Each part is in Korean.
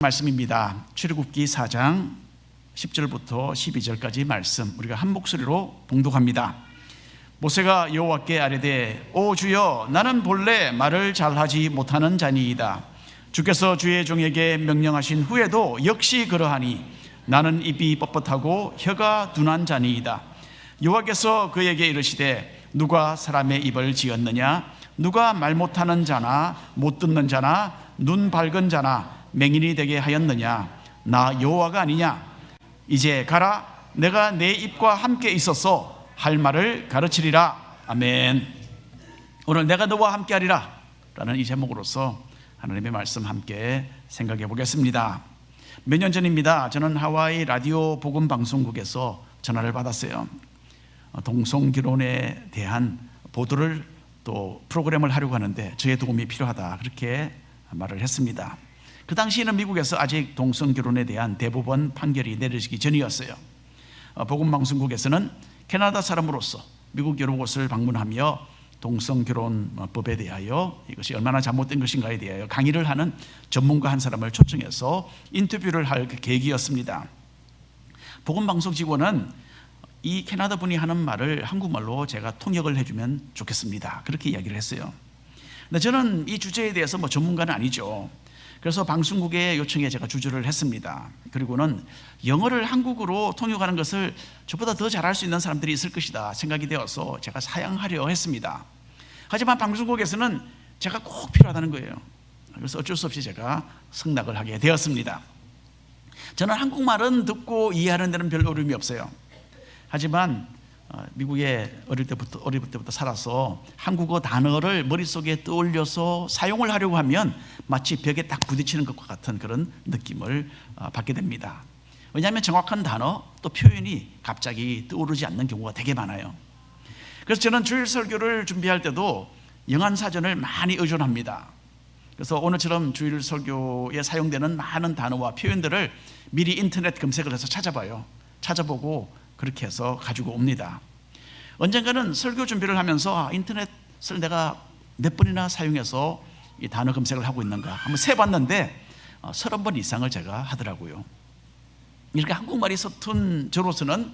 말씀입니다. 출애굽기 4장 10절부터 12절까지 말씀 우리가 한 목소리로 봉독합니다. 모세가 여호와께 아뢰되 오 주여 나는 본래 말을 잘하지 못하는 자니이다. 주께서 주의 종에게 명령하신 후에도 역시 그러하니 나는 입이 뻣뻣하고 혀가 둔한 자니이다. 여호와께서 그에게 이르시되 누가 사람의 입을 지었느냐? 누가 말 못하는 자나 못 듣는 자나 눈 밝은 자나 맹인이 되게 하였느냐? 나 여호와가 아니냐? 이제 가라. 내가 내 입과 함께 있어서 할 말을 가르치리라. 아멘. 오늘 내가 너와 함께 하리라 라는 이 제목으로서 하나님의 말씀 함께 생각해 보겠습니다. 몇 년 전입니다. 저는 하와이 라디오 복음 방송국에서 전화를 받았어요. 동성결혼에 대한 보도를 또 프로그램을 하려고 하는데 저의 도움이 필요하다 그렇게 말을 했습니다. 그 당시에는 미국에서 아직 동성결혼에 대한 대법원 판결이 내려지기 전이었어요. 복음방송국에서는 캐나다 사람으로서 미국 여러 곳을 방문하며 동성결혼법에 대하여 이것이 얼마나 잘못된 것인가에 대하여 강의를 하는 전문가 한 사람을 초청해서 인터뷰를 할 계기였습니다. 복음방송 직원은 이 캐나다 분이 하는 말을 한국말로 제가 통역을 해주면 좋겠습니다 그렇게 이야기를 했어요. 근데 저는 이 주제에 대해서 전문가는 아니죠. 그래서 방송국의 요청에 제가 주저를 했습니다. 그리고는 영어를 한국어로 통역하는 것을 저보다 더 잘할 수 있는 사람들이 있을 것이다 생각이 되어서 제가 사양하려 했습니다. 하지만 방송국에서는 제가 꼭 필요하다는 거예요. 그래서 어쩔 수 없이 제가 승낙을 하게 되었습니다. 저는 한국말은 듣고 이해하는 데는 별 어려움이 없어요. 하지만 미국에 어릴 때부터 살아서 한국어 단어를 머릿속에 떠올려서 사용을 하려고 하면 마치 벽에 딱 부딪히는 것과 같은 그런 느낌을 받게 됩니다. 왜냐하면 정확한 단어 또 표현이 갑자기 떠오르지 않는 경우가 되게 많아요. 그래서 저는 주일 설교를 준비할 때도 영한 사전을 많이 의존합니다. 그래서 오늘처럼 주일 설교에 사용되는 많은 단어와 표현들을 미리 인터넷 검색을 해서 찾아봐요. 찾아보고 그렇게 해서 가지고 옵니다. 언젠가는 설교 준비를 하면서 인터넷을 내가 몇 번이나 사용해서 이 단어 검색을 하고 있는가 한번 세봤는데 30번 이상을 제가 하더라고요. 이렇게 한국말이 서툰 저로서는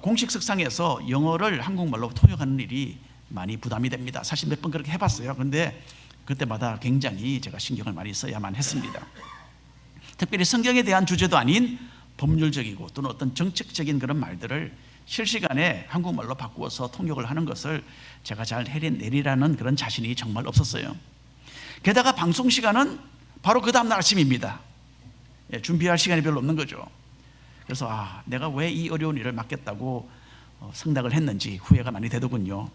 공식 석상에서 영어를 한국말로 통역하는 일이 많이 부담이 됩니다. 사실 몇 번 그렇게 해봤어요. 그런데 그때마다 굉장히 제가 신경을 많이 써야만 했습니다. 특별히 성경에 대한 주제도 아닌 법률적이고 또는 어떤 정책적인 그런 말들을 실시간에 한국말로 바꾸어서 통역을 하는 것을 제가 잘 해내리라는 그런 자신이 정말 없었어요. 게다가 방송 시간은 바로 그 다음날 아침입니다. 준비할 시간이 별로 없는 거죠. 그래서 내가 왜 이 어려운 일을 맡겠다고 승낙을 했는지 후회가 많이 되더군요.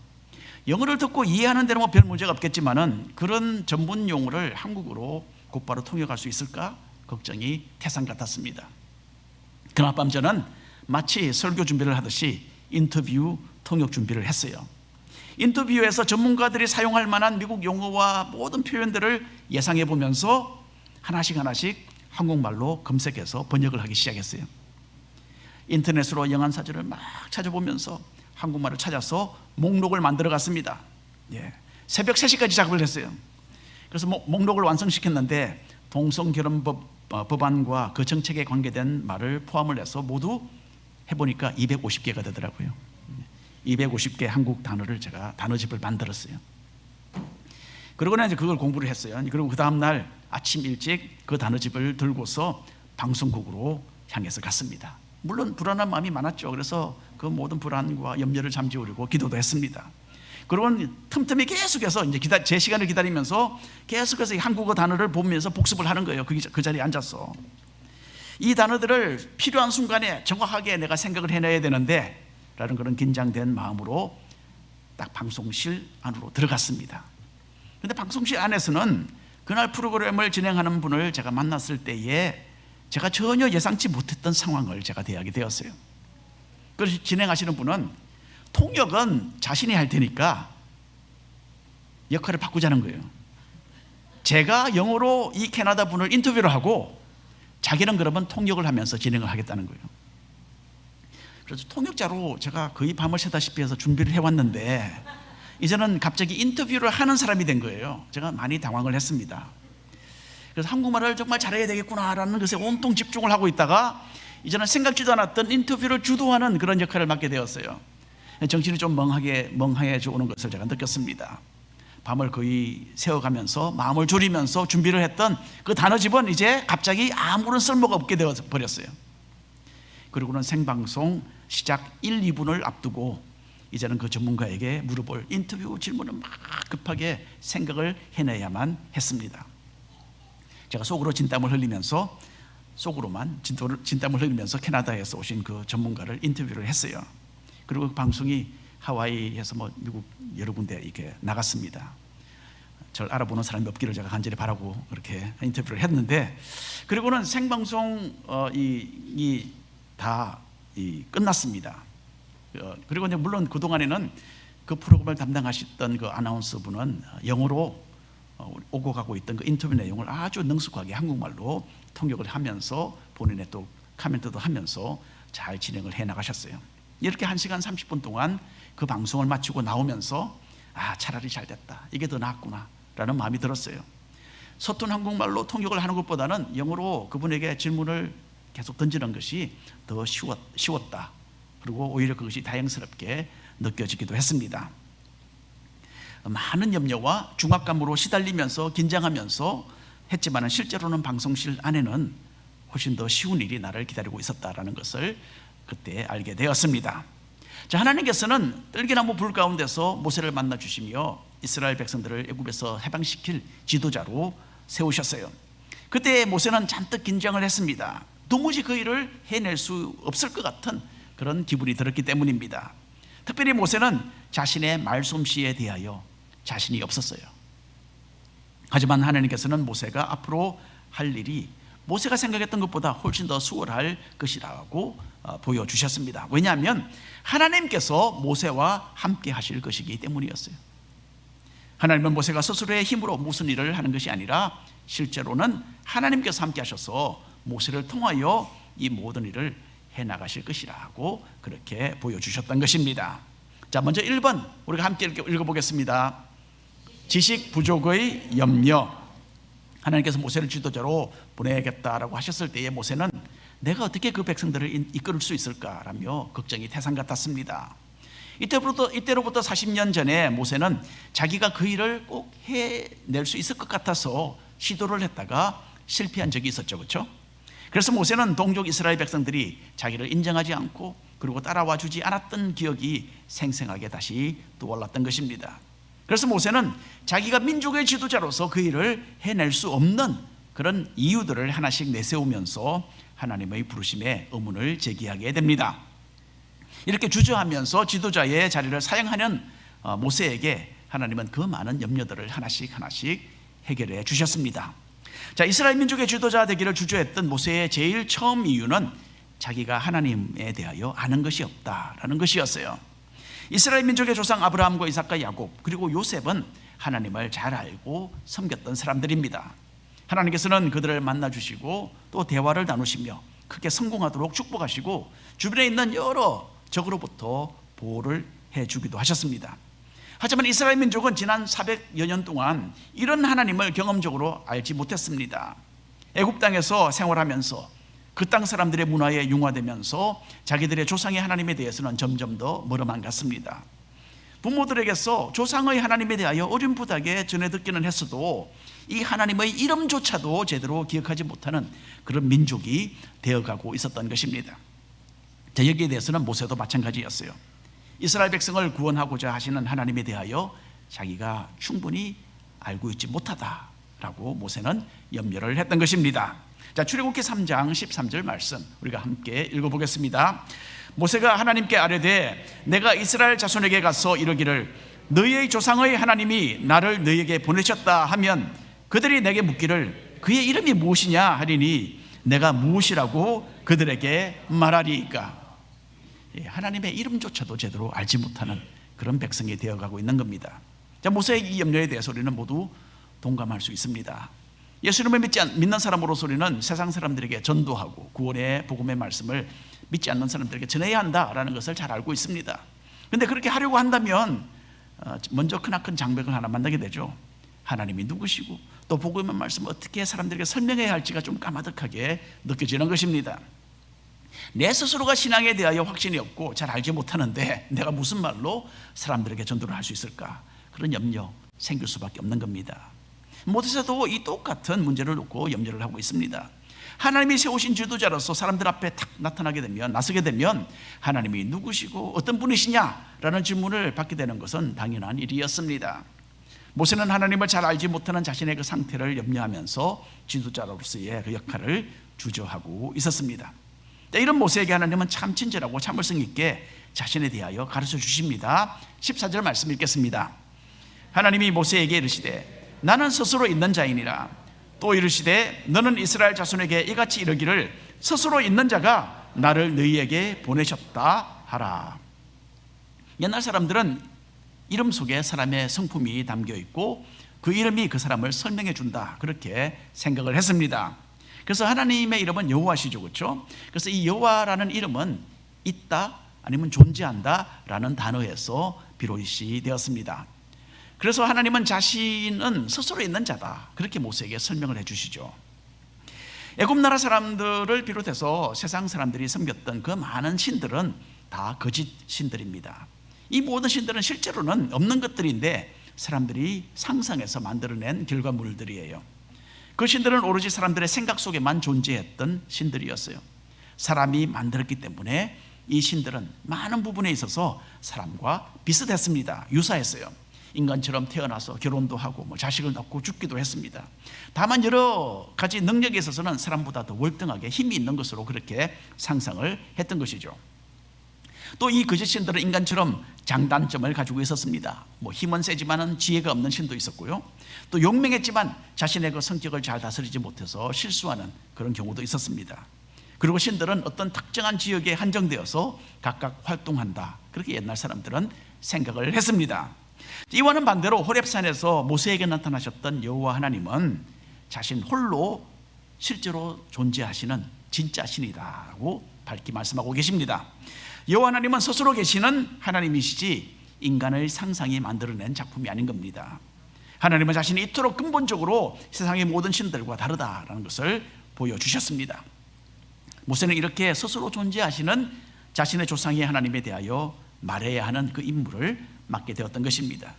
영어를 듣고 이해하는 데는 별 문제가 없겠지만은 그런 전문 용어를 한국어로 곧바로 통역할 수 있을까 걱정이 태산 같았습니다. 그날 밤 저는 마치 설교 준비를 하듯이 인터뷰 통역 준비를 했어요. 인터뷰에서 전문가들이 사용할 만한 미국 용어와 모든 표현들을 예상해 보면서 하나씩 한국말로 검색해서 번역을 하기 시작했어요. 인터넷으로 영한 사전을 막 찾아보면서 한국말을 찾아서 목록을 만들어 갔습니다. 새벽 3시까지 작업을 했어요. 그래서 목록을 완성시켰는데 동성결혼법 법안과 그 정책에 관계된 말을 포함을 해서 모두 해보니까 250개가 되더라고요. 250개 한국 단어를 제가 단어집을 만들었어요. 그러고는 이제 그걸 공부를 했어요. 그리고 그 다음날 아침 일찍 그 단어집을 들고서 방송국으로 향해서 갔습니다. 물론 불안한 마음이 많았죠. 그래서 그 모든 불안과 염려를 잠재우려고 기도도 했습니다. 그러고는 틈틈이 계속해서 이제 제 시간을 기다리면서 계속해서 한국어 단어를 보면서 복습을 하는 거예요. 그 자리에 앉아서. 이 단어들을 필요한 순간에 정확하게 내가 생각을 해내야 되는데 라는 그런 긴장된 마음으로 딱 방송실 안으로 들어갔습니다. 그런데 방송실 안에서는 그날 프로그램을 진행하는 분을 제가 만났을 때에 제가 전혀 예상치 못했던 상황을 제가 대하게 되었어요. 그래서 진행하시는 분은 통역은 자신이 할 테니까 역할을 바꾸자는 거예요. 제가 영어로 이 캐나다 분을 인터뷰를 하고 자기는 그러면 통역을 하면서 진행을 하겠다는 거예요. 그래서 통역자로 제가 거의 밤을 새다시피 해서 준비를 해왔는데 이제는 갑자기 인터뷰를 하는 사람이 된 거예요. 제가 많이 당황을 했습니다. 그래서 한국말을 정말 잘해야 되겠구나라는 것에 온통 집중을 하고 있다가 이제는 생각지도 않았던 인터뷰를 주도하는 그런 역할을 맡게 되었어요. 정신이 좀 멍해져 오는 것을 제가 느꼈습니다. 밤을 거의 새워가면서 마음을 졸이면서 준비를 했던 그 단어집은 이제 갑자기 아무런 쓸모가 없게 되어 버렸어요. 그리고는 생방송 시작 1, 2분을 앞두고 이제는 그 전문가에게 물어볼 인터뷰 질문을 막 급하게 생각을 해내야만 했습니다. 제가 속으로만 진땀을 흘리면서 캐나다에서 오신 그 전문가를 인터뷰를 했어요. 그리고 그 방송이 하와이에서 미국 여러 군데 이렇게 나갔습니다. 저를 알아보는 사람이 없기를 제가 간절히 바라고 그렇게 인터뷰를 했는데, 그리고는 생방송 다 끝났습니다. 그리고 이제 물론 그 동안에는 그 프로그램을 담당하셨던 그 아나운서 분은 영어로 오고 가고 있던 그 인터뷰 내용을 아주 능숙하게 한국말로 통역을 하면서 본인의 또 코멘트도 하면서 잘 진행을 해 나가셨어요. 이렇게 1시간 30분 동안 그 방송을 마치고 나오면서 차라리 잘 됐다, 이게 더 낫구나 라는 마음이 들었어요. 서툰 한국말로 통역을 하는 것보다는 영어로 그분에게 질문을 계속 던지는 것이 더 쉬웠다. 그리고 오히려 그것이 다행스럽게 느껴지기도 했습니다. 많은 염려와 중압감으로 시달리면서 긴장하면서 했지만 실제로는 방송실 안에는 훨씬 더 쉬운 일이 나를 기다리고 있었다라는 것을 그때 알게 되었습니다. 자, 하나님께서는 떨기나무 불 가운데서 모세를 만나 주시며 이스라엘 백성들을 애굽에서 해방시킬 지도자로 세우셨어요. 그때 모세는 잔뜩 긴장을 했습니다. 도무지 그 일을 해낼 수 없을 것 같은 그런 기분이 들었기 때문입니다. 특별히 모세는 자신의 말솜씨에 대하여 자신이 없었어요. 하지만 하나님께서는 모세가 앞으로 할 일이 모세가 생각했던 것보다 훨씬 더 수월할 것이라고 보여주셨습니다. 왜냐하면 하나님께서 모세와 함께 하실 것이기 때문이었어요. 하나님은 모세가 스스로의 힘으로 무슨 일을 하는 것이 아니라 실제로는 하나님께서 함께 하셔서 모세를 통하여 이 모든 일을 해나가실 것이라고 그렇게 보여주셨던 것입니다. 자, 먼저 1번 우리가 함께 읽어보겠습니다. 지식 부족의 염려. 하나님께서 모세를 지도자로 보내겠다라고 하셨을 때에 모세는 내가 어떻게 그 백성들을 이끌을 수 있을까라며 걱정이 태산 같았습니다. 이때로부터 40년 전에 모세는 자기가 그 일을 꼭 해낼 수 있을 것 같아서 시도를 했다가 실패한 적이 있었죠, 그렇죠? 그래서 모세는 동족 이스라엘 백성들이 자기를 인정하지 않고 그리고 따라와 주지 않았던 기억이 생생하게 다시 떠올랐던 것입니다. 그래서 모세는 자기가 민족의 지도자로서 그 일을 해낼 수 없는 그런 이유들을 하나씩 내세우면서 하나님의 부르심에 의문을 제기하게 됩니다. 이렇게 주저하면서 지도자의 자리를 사용하는 모세에게 하나님은 그 많은 염려들을 하나씩 해결해 주셨습니다. 자, 이스라엘 민족의 지도자 되기를 주저했던 모세의 제일 처음 이유는 자기가 하나님에 대하여 아는 것이 없다라는 것이었어요. 이스라엘 민족의 조상 아브라함과 이삭과 야곱 그리고 요셉은 하나님을 잘 알고 섬겼던 사람들입니다. 하나님께서는 그들을 만나주시고 또 대화를 나누시며 크게 성공하도록 축복하시고 주변에 있는 여러 적으로부터 보호를 해주기도 하셨습니다. 하지만 이스라엘 민족은 지난 400여 년 동안 이런 하나님을 경험적으로 알지 못했습니다. 애굽 땅에서 생활하면서 그 땅 사람들의 문화에 융화되면서 자기들의 조상의 하나님에 대해서는 점점 더 멀어만 갔습니다. 부모들에게서 조상의 하나님에 대하여 어렴풋하게 전해 듣기는 했어도 이 하나님의 이름조차도 제대로 기억하지 못하는 그런 민족이 되어가고 있었던 것입니다. 자, 여기에 대해서는 모세도 마찬가지였어요. 이스라엘 백성을 구원하고자 하시는 하나님에 대하여 자기가 충분히 알고 있지 못하다라고 모세는 염려를 했던 것입니다. 자, 출애굽기 3장 13절 말씀 우리가 함께 읽어보겠습니다. 모세가 하나님께 아뢰되 내가 이스라엘 자손에게 가서 이르기를 너희의 조상의 하나님이 나를 너희에게 보내셨다 하면 그들이 내게 묻기를 그의 이름이 무엇이냐 하리니 내가 무엇이라고 그들에게 말하리이까. 하나님의 이름조차도 제대로 알지 못하는 그런 백성이 되어가고 있는 겁니다. 자, 모세의 이 염려에 대해서 우리는 모두 동감할 수 있습니다. 예수님을 믿는 사람으로서 우리는 세상 사람들에게 전도하고 구원의 복음의 말씀을 믿지 않는 사람들에게 전해야 한다라는 것을 잘 알고 있습니다. 그런데 그렇게 하려고 한다면 먼저 크나큰 장벽을 하나 만나게 되죠. 하나님이 누구시고 또 복음의 말씀을 어떻게 사람들에게 설명해야 할지가 좀 까마득하게 느껴지는 것입니다. 내 스스로가 신앙에 대하여 확신이 없고 잘 알지 못하는데 내가 무슨 말로 사람들에게 전도를 할 수 있을까? 그런 염려 생길 수밖에 없는 겁니다. 모세도 이 똑같은 문제를 놓고 염려를 하고 있습니다. 하나님이 세우신 지도자로서 사람들 앞에 탁 나서게 되면 하나님이 누구시고 어떤 분이시냐라는 질문을 받게 되는 것은 당연한 일이었습니다. 모세는 하나님을 잘 알지 못하는 자신의 그 상태를 염려하면서 지도자로서의 그 역할을 주저하고 있었습니다. 이런 모세에게 하나님은 참 친절하고 참을성 있게 자신에 대하여 가르쳐 주십니다. 14절 말씀 읽겠습니다. 하나님이 모세에게 이르시되 나는 스스로 있는 자이니라. 또 이르시되 너는 이스라엘 자손에게 이같이 이르기를 스스로 있는 자가 나를 너희에게 보내셨다 하라. 옛날 사람들은 이름 속에 사람의 성품이 담겨 있고 그 이름이 그 사람을 설명해 준다, 그렇게 생각을 했습니다. 그래서 하나님의 이름은 여호와시죠, 그렇죠? 그래서 이 여호와라는 이름은 있다 아니면 존재한다 라는 단어에서 비롯이 되었습니다. 그래서 하나님은 자신은 스스로 있는 자다, 그렇게 모세에게 설명을 해 주시죠. 애굽 나라 사람들을 비롯해서 세상 사람들이 섬겼던 그 많은 신들은 다 거짓 신들입니다. 이 모든 신들은 실제로는 없는 것들인데 사람들이 상상해서 만들어낸 결과물들이에요. 그 신들은 오로지 사람들의 생각 속에만 존재했던 신들이었어요. 사람이 만들었기 때문에 이 신들은 많은 부분에 있어서 사람과 비슷했습니다. 유사했어요. 인간처럼 태어나서 결혼도 하고 자식을 낳고 죽기도 했습니다. 다만 여러 가지 능력에 있어서는 사람보다 더 월등하게 힘이 있는 것으로 그렇게 상상을 했던 것이죠. 또 이 거짓 신들은 인간처럼 장단점을 가지고 있었습니다. 힘은 세지만은 지혜가 없는 신도 있었고요. 또 용맹했지만 자신의 그 성격을 잘 다스리지 못해서 실수하는 그런 경우도 있었습니다. 그리고 신들은 어떤 특정한 지역에 한정되어서 각각 활동한다, 그렇게 옛날 사람들은 생각을 했습니다. 이와는 반대로 호렙산에서 모세에게 나타나셨던 여호와 하나님은 자신 홀로 실제로 존재하시는 진짜 신이라고 밝히 말씀하고 계십니다. 여호와 하나님은 스스로 계시는 하나님이시지 인간의 상상이 만들어낸 작품이 아닌 겁니다. 하나님은 자신이 이토록 근본적으로 세상의 모든 신들과 다르다라는 것을 보여주셨습니다. 모세는 이렇게 스스로 존재하시는 자신의 조상의 하나님에 대하여 말해야 하는 그 임무를 맡게 되었던 것입니다.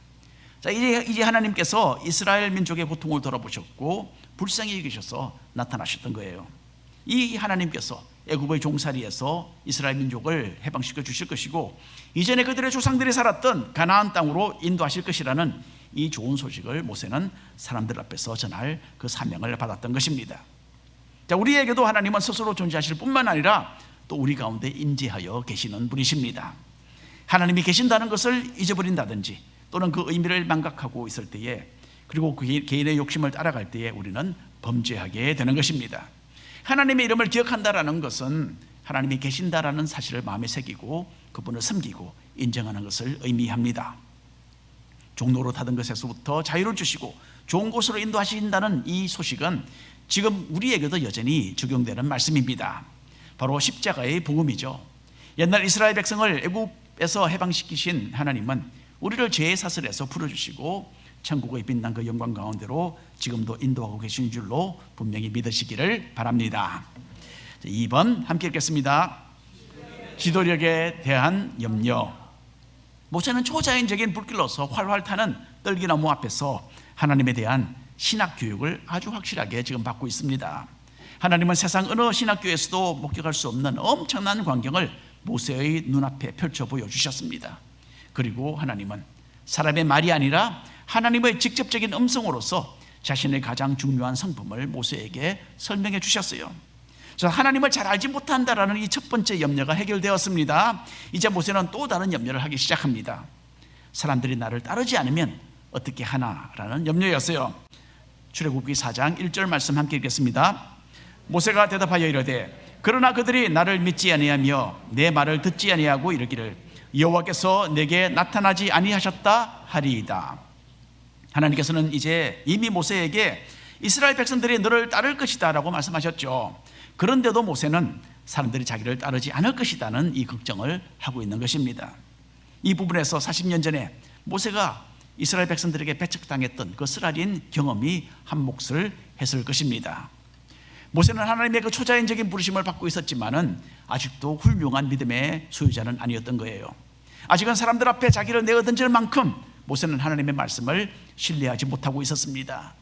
자, 이제 하나님께서 이스라엘 민족의 고통을 돌아보셨고 불쌍히 여기셔서 나타나셨던 거예요. 이 하나님께서 애굽의 종살이에서 이스라엘 민족을 해방시켜 주실 것이고 이전에 그들의 조상들이 살았던 가나안 땅으로 인도하실 것이라는 이 좋은 소식을 모세는 사람들 앞에서 전할 그 사명을 받았던 것입니다. 자, 우리에게도 하나님은 스스로 존재하실 뿐만 아니라 또 우리 가운데 임재하여 계시는 분이십니다. 하나님이 계신다는 것을 잊어버린다든지 또는 그 의미를 망각하고 있을 때에, 그리고 그 개인의 욕심을 따라갈 때에 우리는 범죄하게 되는 것입니다. 하나님의 이름을 기억한다라는 것은 하나님이 계신다라는 사실을 마음에 새기고 그분을 섬기고 인정하는 것을 의미합니다. 종로로 타던 것에서부터 자유를 주시고 좋은 곳으로 인도하신다는 이 소식은 지금 우리에게도 여전히 적용되는 말씀입니다. 바로 십자가의 복음이죠. 옛날 이스라엘 백성을 애굽에서 해방시키신 하나님은 우리를 죄의 사슬에서 풀어주시고 천국의 빛난 그 영광 가운데로 지금도 인도하고 계신 줄로 분명히 믿으시기를 바랍니다. 2번 함께 읽겠습니다. 지도력에 대한 염려. 모세는 초자연적인 불길로서 활활 타는 떨기나무 앞에서 하나님에 대한 신학 교육을 아주 확실하게 지금 받고 있습니다. 하나님은 세상 어느 신학교에서도 목격할 수 없는 엄청난 광경을 모세의 눈앞에 펼쳐 보여주셨습니다. 그리고 하나님은 사람의 말이 아니라 하나님의 직접적인 음성으로서 자신의 가장 중요한 성품을 모세에게 설명해 주셨어요. 하나님을 잘 알지 못한다라는 이 첫 번째 염려가 해결되었습니다. 이제 모세는 또 다른 염려를 하기 시작합니다. 사람들이 나를 따르지 않으면 어떻게 하나라는 염려였어요. 출애굽기 4장 1절 말씀 함께 읽겠습니다. 모세가 대답하여 이르되 그러나 그들이 나를 믿지 아니하며 내 말을 듣지 아니하고 이르기를 여호와께서 내게 나타나지 아니하셨다 하리이다. 하나님께서는 이제 이미 모세에게 이스라엘 백성들이 너를 따를 것이다 라고 말씀하셨죠. 그런데도 모세는 사람들이 자기를 따르지 않을 것이라는 이 걱정을 하고 있는 것입니다. 이 부분에서 40년 전에 모세가 이스라엘 백성들에게 배척당했던 그 쓰라린 경험이 한 몫을 했을 것입니다. 모세는 하나님의 그 초자연적인 부르심을 받고 있었지만은 아직도 훌륭한 믿음의 소유자는 아니었던 거예요. 아직은 사람들 앞에 자기를 내어던질 만큼 모세는 하나님의 말씀을 신뢰하지 못하고 있었습니다.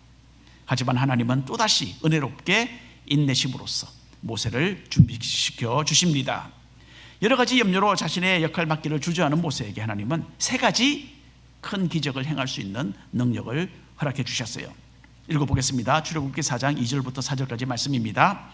하지만 하나님은 또다시 은혜롭게 인내심으로써 모세를 준비시켜 주십니다. 여러 가지 염려로 자신의 역할 맡기를 주저하는 모세에게 하나님은 세 가지 큰 기적을 행할 수 있는 능력을 허락해 주셨어요. 읽어보겠습니다. 출애굽기 4장 2절부터 4절까지 말씀입니다.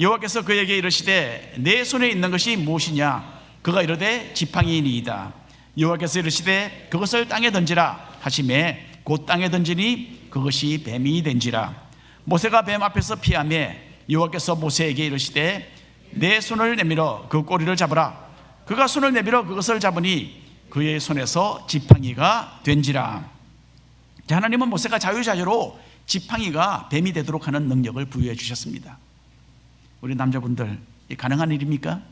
여호와께서 그에게 이르시되 내 손에 있는 것이 무엇이냐? 그가 이르되 지팡이니이다. 여호와께서 이르시되 그것을 땅에 던지라 하시매 곧 땅에 던지니 그것이 뱀이 된지라. 모세가 뱀 앞에서 피하며 여호와께서 모세에게 이르시되 내 손을 내밀어 그 꼬리를 잡으라. 그가 손을 내밀어 그것을 잡으니 그의 손에서 지팡이가 된지라. 하나님은 모세가 자유자재로 지팡이가 뱀이 되도록 하는 능력을 부여해 주셨습니다. 우리 남자분들, 이 가능한 일입니까?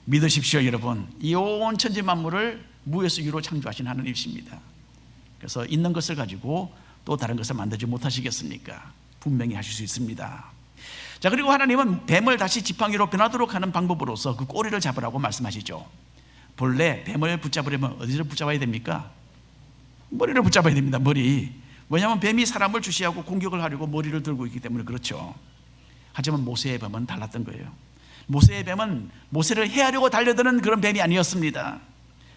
믿으십시오 여러분. 이 온 천지 만물을 무에서 유로 창조하신 하나님이십니다. 그래서 있는 것을 가지고 또 다른 것을 만들지 못하시겠습니까? 분명히 하실 수 있습니다. 자, 그리고 하나님은 뱀을 다시 지팡이로 변하도록 하는 방법으로서 그 꼬리를 잡으라고 말씀하시죠. 본래 뱀을 붙잡으려면 어디를 붙잡아야 됩니까? 머리를 붙잡아야 됩니다. 머리. 왜냐하면 뱀이 사람을 주시하고 공격을 하려고 머리를 들고 있기 때문에 그렇죠. 하지만 모세의 뱀은 달랐던 거예요. 모세의 뱀은 모세를 해하려고 달려드는 그런 뱀이 아니었습니다.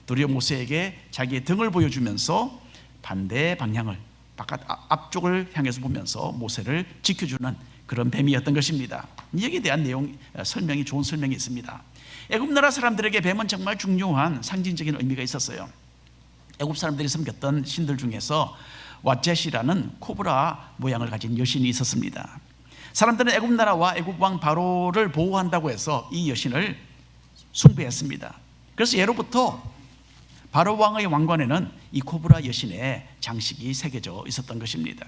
도리어 모세에게 자기의 등을 보여주면서 반대 방향을 앞쪽을 향해서 보면서 모세를 지켜주는 그런 뱀이었던 것입니다. 여기에 대한 내용 설명이 좋은 설명이 있습니다. 애굽 나라 사람들에게 뱀은 정말 중요한 상징적인 의미가 있었어요. 애굽 사람들이 섬겼던 신들 중에서 왓젯이라는 코브라 모양을 가진 여신이 있었습니다. 사람들은 애굽 나라와 애굽 왕 바로를 보호한다고 해서 이 여신을 숭배했습니다. 그래서 예로부터 바로 왕의 왕관에는 이 코브라 여신의 장식이 새겨져 있었던 것입니다.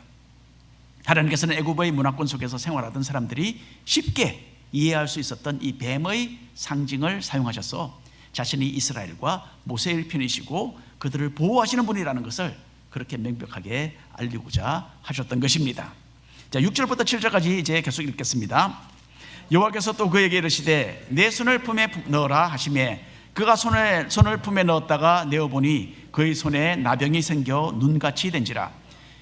하나님께서는 애굽의 문화권 속에서 생활하던 사람들이 쉽게 이해할 수 있었던 이 뱀의 상징을 사용하셔서 자신이 이스라엘과 모세의 편이시고 그들을 보호하시는 분이라는 것을 그렇게 명백하게 알리고자 하셨던 것입니다. 자, 6절부터 7절까지 이제 계속 읽겠습니다. 여호와께서 또 그에게 이르시되 내 손을 품에 넣어라 하시매 그가 손을 품에 넣었다가 내어보니 그의 손에 나병이 생겨 눈같이 된지라.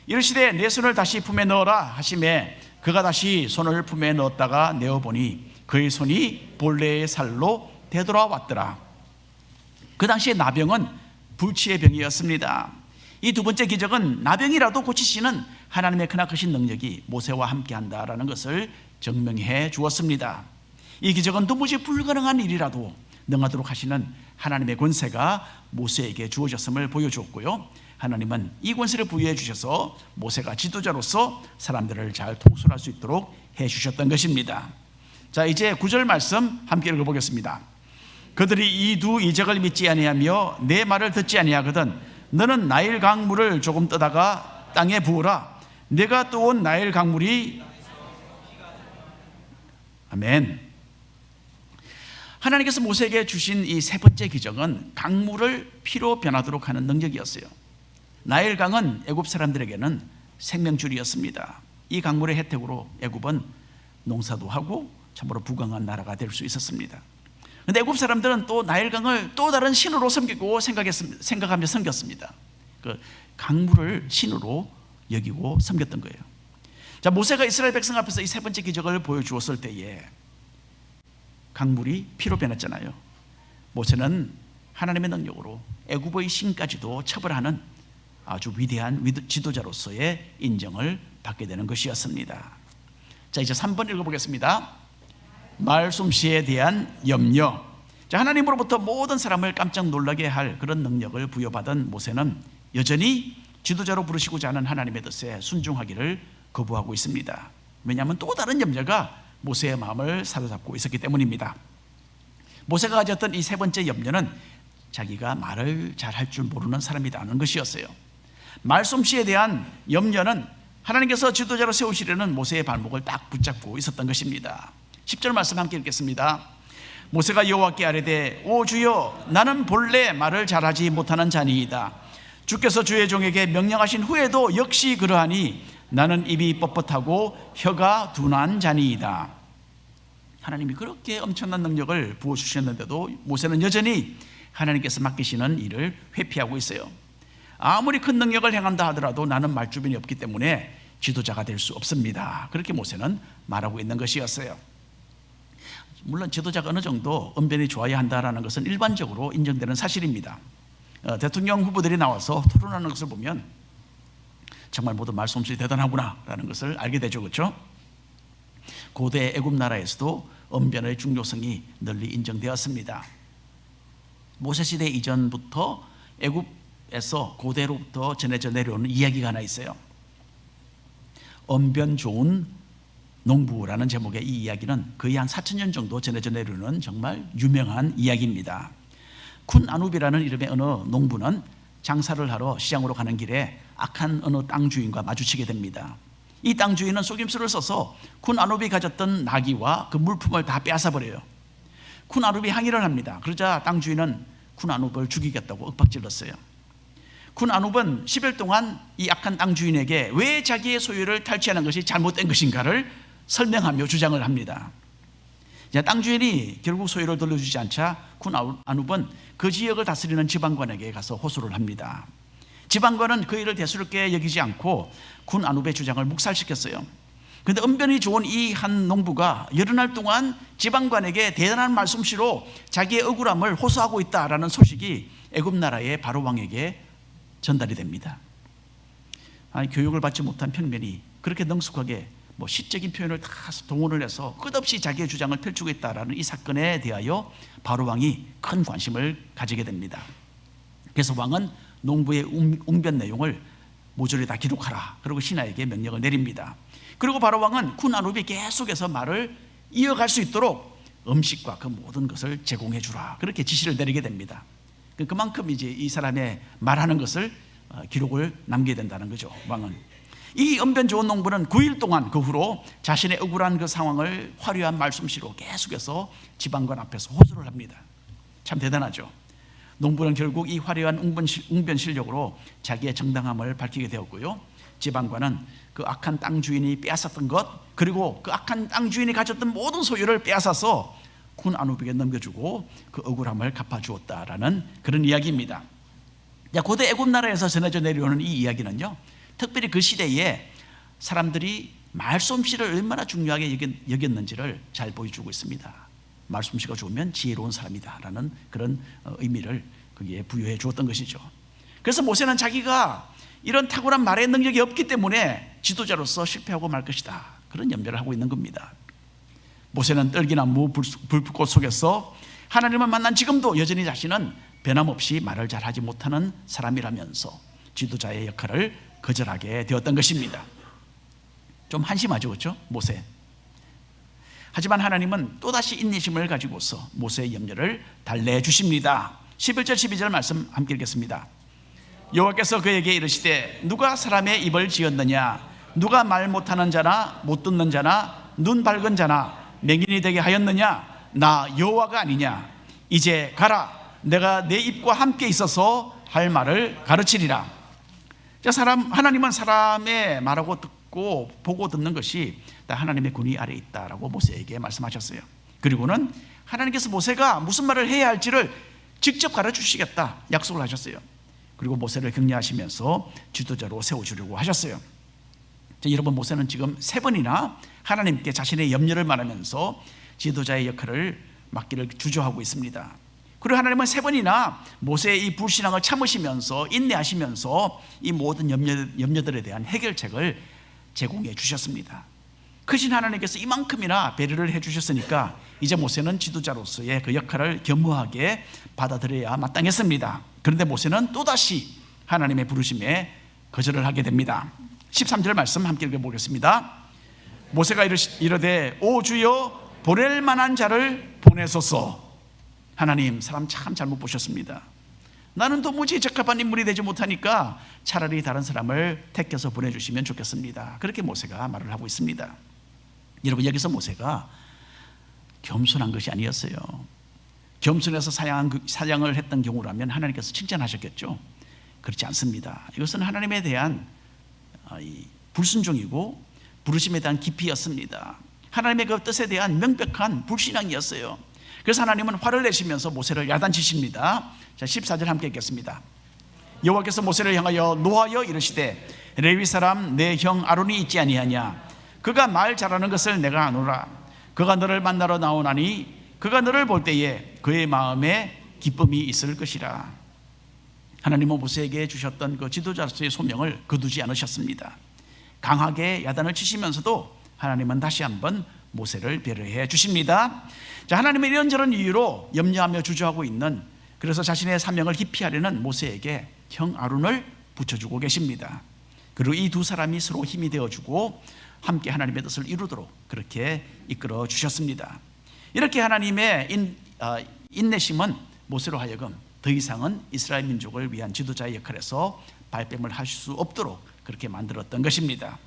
이르시되 내 손을 다시 품에 넣어라 하시매 그가 다시 손을 품에 넣었다가 내어보니 그의 손이 본래의 살로 되돌아왔더라. 그 당시에 나병은 불치의 병이었습니다. 이 두 번째 기적은 나병이라도 고치시는 하나님의 크나크신 능력이 모세와 함께한다라는 것을 증명해 주었습니다. 이 기적은 도무지 불가능한 일이라도 능하도록 하시는 하나님의 권세가 모세에게 주어졌음을 보여주었고요. 하나님은 이 권세를 부여해 주셔서 모세가 지도자로서 사람들을 잘 통솔할 수 있도록 해 주셨던 것입니다. 자, 이제 9절 말씀 함께 읽어보겠습니다. 그들이 이 두 이적을 믿지 아니하며 내 말을 듣지 아니하거든 너는 나일 강물을 조금 떠다가 땅에 부으라. 내가 떠온 나일 강물이 아멘. 하나님께서 모세에게 주신 이 세 번째 기적은 강물을 피로 변하도록 하는 능력이었어요. 나일 강은 애굽 사람들에게는 생명줄이었습니다. 이 강물의 혜택으로 애굽은 농사도 하고 참으로 부강한 나라가 될 수 있었습니다. 그런데 애굽 사람들은 또 나일강을 또 다른 신으로 섬기고 생각하며 섬겼습니다. 그 강물을 신으로 여기고 섬겼던 거예요. 자, 모세가 이스라엘 백성 앞에서 이 세 번째 기적을 보여주었을 때에 강물이 피로 변했잖아요. 모세는 하나님의 능력으로 애굽의 신까지도 처벌하는 아주 위대한 지도자로서의 인정을 받게 되는 것이었습니다. 자, 이제 3번 읽어보겠습니다. 말솜씨에 대한 염려. 자, 하나님으로부터 모든 사람을 깜짝 놀라게 할 그런 능력을 부여받은 모세는 여전히 지도자로 부르시고자 하는 하나님의 뜻에 순종하기를 거부하고 있습니다. 왜냐하면 또 다른 염려가 모세의 마음을 사로잡고 있었기 때문입니다. 모세가 가졌던 이 세 번째 염려는 자기가 말을 잘 할 줄 모르는 사람이라는 것이었어요. 말솜씨에 대한 염려는 하나님께서 지도자로 세우시려는 모세의 발목을 딱 붙잡고 있었던 것입니다. 10절 말씀 함께 읽겠습니다. 모세가 여호와께 아뢰되 오 주여 나는 본래 말을 잘하지 못하는 자니이다. 주께서 주의 종에게 명령하신 후에도 역시 그러하니 나는 입이 뻣뻣하고 혀가 둔한 자니이다. 하나님이 그렇게 엄청난 능력을 부어주셨는데도 모세는 여전히 하나님께서 맡기시는 일을 회피하고 있어요. 아무리 큰 능력을 행한다 하더라도 나는 말주변이 없기 때문에 지도자가 될 수 없습니다. 그렇게 모세는 말하고 있는 것이었어요. 물론 지도자가 어느 정도 언변이 좋아야 한다는 것은 일반적으로 인정되는 사실입니다. 대통령 후보들이 나와서 토론하는 것을 보면 정말 모두 말솜씨 대단하구나 라는 것을 알게 되죠. 그렇죠? 고대 애굽 나라에서도 언변의 중요성이 널리 인정되었습니다. 모세시대 이전부터 애굽에서 고대로부터 전해져 내려오는 이야기가 하나 있어요. 언변 좋은 농부라는 제목의 이 이야기는 거의 한 4,000년 정도 전해져 내려오는 정말 유명한 이야기입니다. 쿤 아눕이라는 이름의 어느 농부는 장사를 하러 시장으로 가는 길에 악한 어느 땅 주인과 마주치게 됩니다. 이 땅 주인은 속임수를 써서 쿤 아눕이 가졌던 나귀와 그 물품을 다 빼앗아 버려요. 쿤 아눕이 항의를 합니다. 그러자 땅 주인은 쿤 아눕을 죽이겠다고 윽박질렀어요. 쿤 아눕은 10일 동안 이 악한 땅 주인에게 왜 자기의 소유를 탈취하는 것이 잘못된 것인가를 설명하며 주장을 합니다. 땅 주인이 결국 소유를 돌려주지 않자 쿤 아눕은 그 지역을 다스리는 지방관에게 가서 호소를 합니다. 지방관은 그 일을 대수롭게 여기지 않고 쿤 아눕의 주장을 묵살시켰어요. 그런데 언변이 좋은 이 한 농부가 여러 날 동안 지방관에게 대단한 말솜씨로 자기의 억울함을 호소하고 있다라는 소식이 애굽 나라의 바로 왕에게 전달이 됩니다. 교육을 받지 못한 평민이 그렇게 능숙하게 시적인 표현을 다 동원을 해서 끝없이 자기의 주장을 펼치고 있다라는 이 사건에 대하여 바로 왕이 큰 관심을 가지게 됩니다. 그래서 왕은 농부의 웅변 내용을 모조리 다 기록하라. 그리고 신하에게 명령을 내립니다. 그리고 바로 왕은 쿤 아눕이 계속해서 말을 이어갈 수 있도록 음식과 그 모든 것을 제공해 주라. 그렇게 지시를 내리게 됩니다. 그만큼 이제 이 사람의 말하는 것을 기록을 남겨야 된다는 거죠. 왕은. 이 언변 좋은 농부는 9일 동안 그 후로 자신의 억울한 그 상황을 화려한 말솜씨로 계속해서 지방관 앞에서 호소를 합니다. 참 대단하죠. 농부는 결국 이 화려한 웅변 실력으로 자기의 정당함을 밝히게 되었고요. 지방관은 그 악한 땅 주인이 빼앗았던 것, 그리고 그 악한 땅 주인이 가졌던 모든 소유를 빼앗아서 쿤 아눕에게 넘겨주고 그 억울함을 갚아주었다라는 그런 이야기입니다. 고대 애굽 나라에서 전해져 내려오는 이 이야기는요, 특별히 그 시대에 사람들이 말솜씨를 얼마나 중요하게 여겼는지를 잘 보여주고 있습니다. 말솜씨가 좋으면 지혜로운 사람이다라는 그런 의미를 거기에 부여해 주었던 것이죠. 그래서 모세는 자기가 이런 탁월한 말의 능력이 없기 때문에 지도자로서 실패하고 말 것이다, 그런 염려를 하고 있는 겁니다. 모세는 떨기나무 불꽃 속에서 하나님을 만난 지금도 여전히 자신은 변함없이 말을 잘하지 못하는 사람이라면서 지도자의 역할을 거절하게 되었던 것입니다. 좀 한심하죠, 그렇죠? 모세. 하지만 하나님은 또다시 인내심을 가지고서 모세의 염려를 달래주십니다. 11절 12절 말씀 함께 읽겠습니다. 여호와께서 그에게 이르시되 누가 사람의 입을 지었느냐? 누가 말 못하는 자나 못 듣는 자나 눈 밝은 자나 맹인이 되게 하였느냐? 나 여호와가 아니냐? 이제 가라. 내가 내 입과 함께 있어서 할 말을 가르치리라. 하나님은 사람의 말하고 듣고 보고 듣는 것이 다 하나님의 권위 아래에 있다라고 모세에게 말씀하셨어요. 그리고는 하나님께서 모세가 무슨 말을 해야 할지를 직접 가르치시겠다 약속을 하셨어요. 그리고 모세를 격려하시면서 지도자로 세워주려고 하셨어요. 여러분, 모세는 지금 3번이나 하나님께 자신의 염려를 말하면서 지도자의 역할을 맡기를 주저하고 있습니다. 그리고 하나님은 3번이나 모세의 이 불신앙을 참으시면서 인내하시면서 이 모든 염려들에 대한 해결책을 제공해 주셨습니다. 크신 하나님께서 이만큼이나 배려를 해 주셨으니까 이제 모세는 지도자로서의 그 역할을 겸허하게 받아들여야 마땅했습니다. 그런데 모세는 또다시 하나님의 부르심에 거절을 하게 됩니다. 13절 말씀 함께 읽어보겠습니다. 모세가 이르되 오 주여 보낼 만한 자를 보내소서. 하나님, 사람 참 잘못 보셨습니다. 나는 도무지 적합한 인물이 되지 못하니까 차라리 다른 사람을 택해서 보내주시면 좋겠습니다. 그렇게 모세가 말을 하고 있습니다. 여러분, 여기서 모세가 겸손한 것이 아니었어요. 겸손해서 사양을 했던 경우라면 하나님께서 칭찬하셨겠죠. 그렇지 않습니다. 이것은 하나님에 대한 불순종이고 부르심에 대한 기피였습니다. 하나님의 그 뜻에 대한 명백한 불신앙이었어요. 그래서 하나님은 화를 내시면서 모세를 야단치십니다. 자, 14절 함께 읽겠습니다. 여호와께서 모세를 향하여 노하여 이르시되 레위 사람 내 형 아론이 있지 아니하냐? 그가 말 잘하는 것을 내가 아노라. 그가 너를 만나러 나오나니 그가 너를 볼 때에 그의 마음에 기쁨이 있을 것이라. 하나님은 모세에게 주셨던 그 지도자로서의 소명을 거두지 않으셨습니다. 강하게 야단을 치시면서도 하나님은 다시 한번 모세를 배려해 주십니다. 자, 하나님은 이런저런 이유로 염려하며 주저하고 있는, 그래서 자신의 사명을 기피하려는 모세에게 형 아론을 붙여주고 계십니다. 그리고 이 두 사람이 서로 힘이 되어주고 함께 하나님의 뜻을 이루도록 그렇게 이끌어 주셨습니다. 이렇게 하나님의 인내심은 모세로 하여금 더 이상은 이스라엘 민족을 위한 지도자의 역할에서 발뺌을 하실 수 없도록 그렇게 만들었던 것입니다.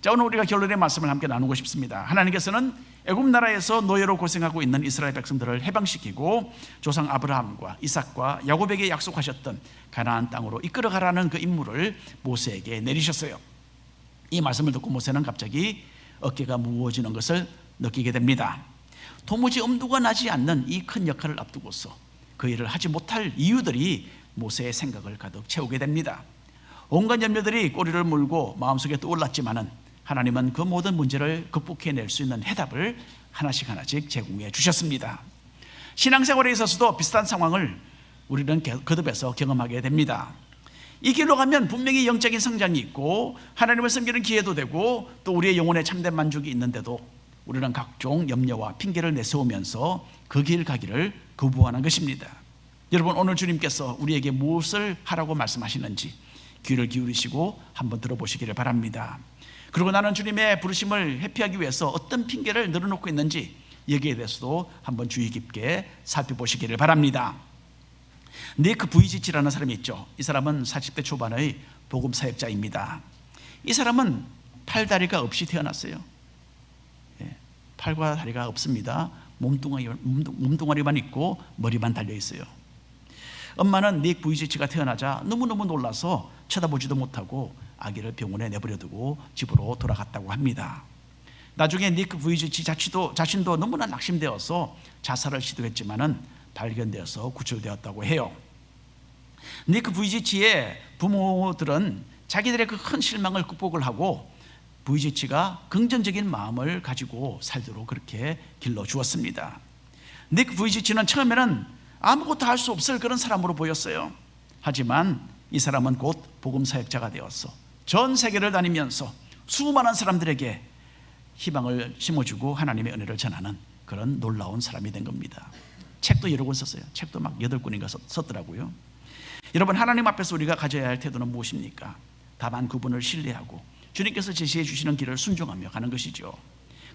자, 오늘 우리가 결론의 말씀을 함께 나누고 싶습니다. 하나님께서는 애굽 나라에서 노예로 고생하고 있는 이스라엘 백성들을 해방시키고 조상 아브라함과 이삭과 야곱에게 약속하셨던 가나안 땅으로 이끌어가라는 그 임무를 모세에게 내리셨어요. 이 말씀을 듣고 모세는 갑자기 어깨가 무거워지는 것을 느끼게 됩니다. 도무지 엄두가 나지 않는 이 큰 역할을 앞두고서 그 일을 하지 못할 이유들이 모세의 생각을 가득 채우게 됩니다. 온갖 염려들이 꼬리를 물고 마음속에 떠올랐지만은 하나님은 그 모든 문제를 극복해낼 수 있는 해답을 하나씩 제공해 주셨습니다. 신앙생활에 있어서도 비슷한 상황을 우리는 거듭해서 경험하게 됩니다. 이 길로 가면 분명히 영적인 성장이 있고 하나님을 섬기는 기회도 되고 또 우리의 영혼에 참된 만족이 있는데도 우리는 각종 염려와 핑계를 내세우면서 그 길 가기를 거부하는 것입니다. 여러분, 오늘 주님께서 우리에게 무엇을 하라고 말씀하시는지 귀를 기울이시고 한번 들어보시기를 바랍니다. 그리고 나는 주님의 부르심을 회피하기 위해서 어떤 핑계를 늘어놓고 있는지 여기에 대해서도 한번 주의 깊게 살펴보시기를 바랍니다. 니크 부이지치라는 사람이 있죠. 이 사람은 40대 초반의 복음 사역자입니다. 이 사람은 팔다리가 없이 태어났어요. 팔과 다리가 없습니다. 몸뚱아리만 있고 머리만 달려 있어요. 엄마는 닉 부이지치가 태어나자 너무너무 놀라서 쳐다보지도 못하고 아기를 병원에 내버려두고 집으로 돌아갔다고 합니다. 나중에 닉 부이지치 자신도 너무나 낙심되어서 자살을 시도했지만은 발견되어서 구출되었다고 해요. 닉 부이지치의 부모들은 자기들의 그 큰 실망을 극복을 하고 부이지치가 긍정적인 마음을 가지고 살도록 그렇게 길러주었습니다. 닉 부이지치는 처음에는 아무것도 할 수 없을 그런 사람으로 보였어요. 하지만 이 사람은 곧 복음 사역자가 되어서 전 세계를 다니면서 수많은 사람들에게 희망을 심어주고 하나님의 은혜를 전하는 그런 놀라운 사람이 된 겁니다. 책도 여러 권 썼어요. 책도 막 8권인가 썼더라고요. 여러분, 하나님 앞에서 우리가 가져야 할 태도는 무엇입니까? 다만 그분을 신뢰하고 주님께서 제시해 주시는 길을 순종하며 가는 것이죠.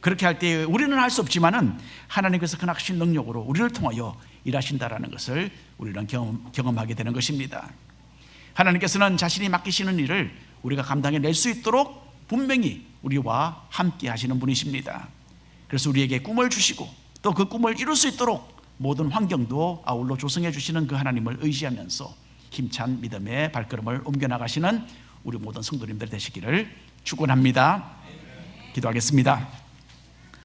그렇게 할 때 우리는 할 수 없지만은 하나님께서 크나신 능력으로 우리를 통하여 일하신다라는 것을 우리는 경험하게 되는 것입니다. 하나님께서는 자신이 맡기시는 일을 우리가 감당해낼 수 있도록 분명히 우리와 함께 하시는 분이십니다. 그래서 우리에게 꿈을 주시고 또 그 꿈을 이룰 수 있도록 모든 환경도 아울러 조성해 주시는 그 하나님을 의지하면서 힘찬 믿음의 발걸음을 옮겨나가시는 우리 모든 성도님들 되시기를 축원합니다. 기도하겠습니다.